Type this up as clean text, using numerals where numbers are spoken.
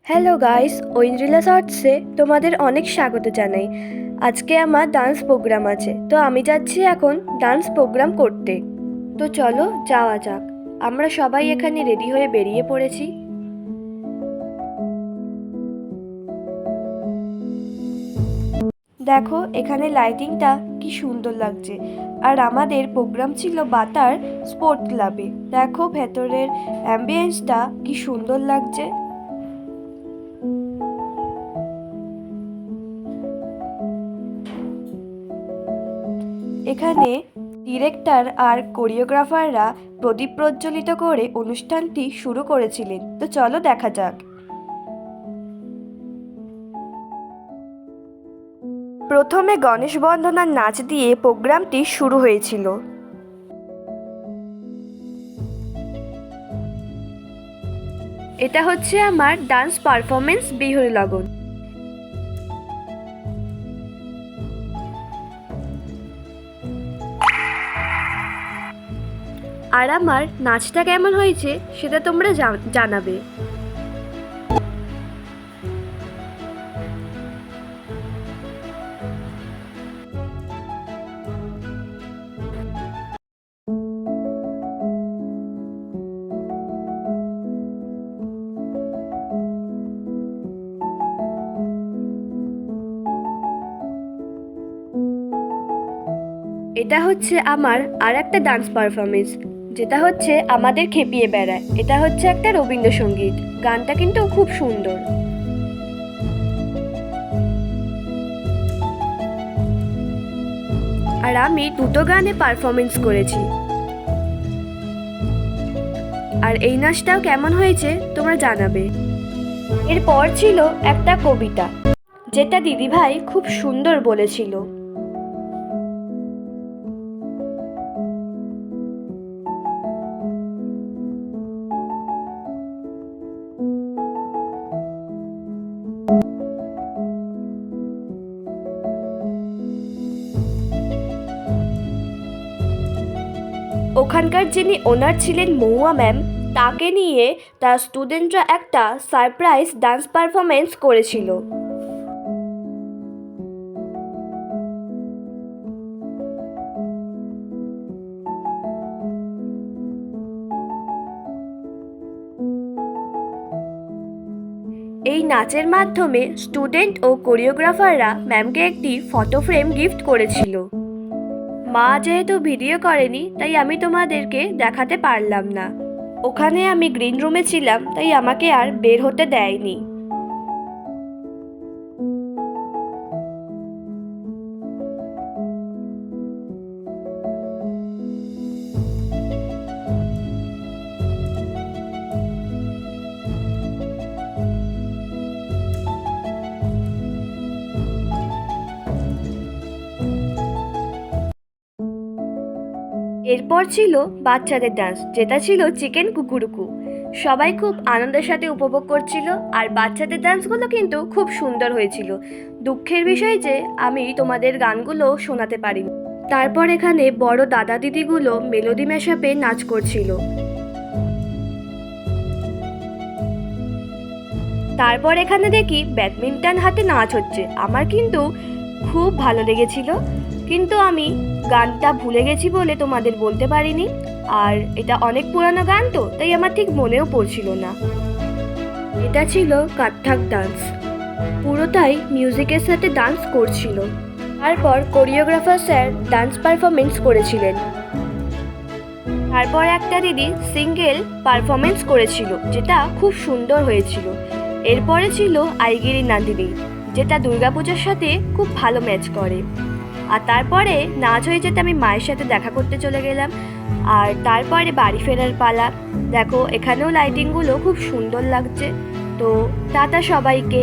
Hello guys, Aindrila শর্টসে তোমাদের অনেক স্বাগত জানাই। আজকে আমার ডান্স প্রোগ্রাম আছে, তো আমি যাচ্ছি এখন ডান্স প্রোগ্রাম করতে। তো চলো যাওয়া যাক। আমরা সবাই এখানে রেডি হয়ে বেরিয়ে পড়েছি। দেখো এখানে লাইটিংটা কি সুন্দর লাগছে। আর আমাদের প্রোগ্রাম ছিল বাতার স্পোর্ট ক্লাবে। দেখো ভেতরের অ্যাম্বিয়েন্সটা কি সুন্দর লাগছে। এখানে ডিরেক্টর আর কোরিওগ্রাফাররা প্রদীপ প্রজ্বলিত করে অনুষ্ঠানটি শুরু করেছিলেন। তো চলো দেখা যাক। প্রথমে গণেশ বন্দনার নাচ দিয়ে প্রোগ্রামটি শুরু হয়েছিল। এটা হচ্ছে আমার ডান্স পারফরমেন্স বিহুর লগন। আর আমার নাচটা কেমন হয়েছে সেটা তোমরা জানাবে। এটা হচ্ছে আমার আর একটা ডান্স পারফরমেন্স, যেটা হচ্ছে আমাদের খেপিয়ে বেড়ায়। এটা হচ্ছে একটা রবীন্দ্রসঙ্গীত। গানটা কিন্তু খুব সুন্দর। আর আমি দুটো গানে পারফরমেন্স করেছি। আর এই নাচটাও কেমন হয়েছে তোমরা জানাবে। এরপর ছিল একটা কবিতা, যেটা দিদিভাই খুব সুন্দর বলেছিল। ওখানকার যিনি ওনার ছিলেন মহুয়া ম্যাম, তাকে নিয়ে তার স্টুডেন্টরা একটা সারপ্রাইজ ডান্স পারফরমেন্স করেছিল। এই নাচের মাধ্যমে স্টুডেন্ট ও কোরিওগ্রাফাররা ম্যামকে একটি ফটো ফ্রেম গিফট করেছিল। মা যেহেতু ভিডিও করেনি, তাই আমি তোমাদেরকে দেখাতে পারলাম না। ওখানে আমি গ্রিন রুমে ছিলাম, তাই আমাকে আর বের হতে দেয়নি। এরপর ছিল বাচ্চাদের ডান্স, যেটা ছিল চিকেন কুকুরুকু। সবাই খুব আনন্দের সাথে উপভোগ করছিল। আর বাচ্চাদের ডান্সগুলো কিন্তু খুব সুন্দর হয়েছিল। দুঃখের বিষয় যে আমি তোমাদের গানগুলো শোনাতে পারিনি। তারপর এখানে বড় দাদা দিদিগুলো মেলোডি ম্যাশআপে নাচ করছিল। তারপর এখানে দেখি ব্যাডমিন্টন হাতে নাচ হচ্ছে। আমার কিন্তু খুব ভালো লেগেছিল, কিন্তু আমি গানটা ভুলে গেছি বলে তোমাদের বলতে পারিনি। আর এটা অনেক পুরানো গান, তো তাই আমার ঠিক মনেও পড়ছিল না। এটা ছিল কত্থক ডান্স। পুরোটাই মিউজিকের সাথে ডান্স করছিল। তারপর কোরিওগ্রাফার স্যার ডান্স পারফরমেন্স করেছিলেন। তারপর একটা দিদি সিঙ্গেল পারফরমেন্স করেছিল, যেটা খুব সুন্দর হয়েছিল। এরপরে ছিল আইগিরি নান্দিনী, যেটা দুর্গাপূজার সাথে খুব ভালো ম্যাচ করে। আর তারপরে নাচ হয়ে যেতে আমি মায়ের সাথে দেখা করতে চলে গেলাম। আর তারপরে বাড়ি ফেরার পালা। দেখো এখানেও লাইটিংগুলো খুব সুন্দর লাগছে। তো টাটা সবাইকে।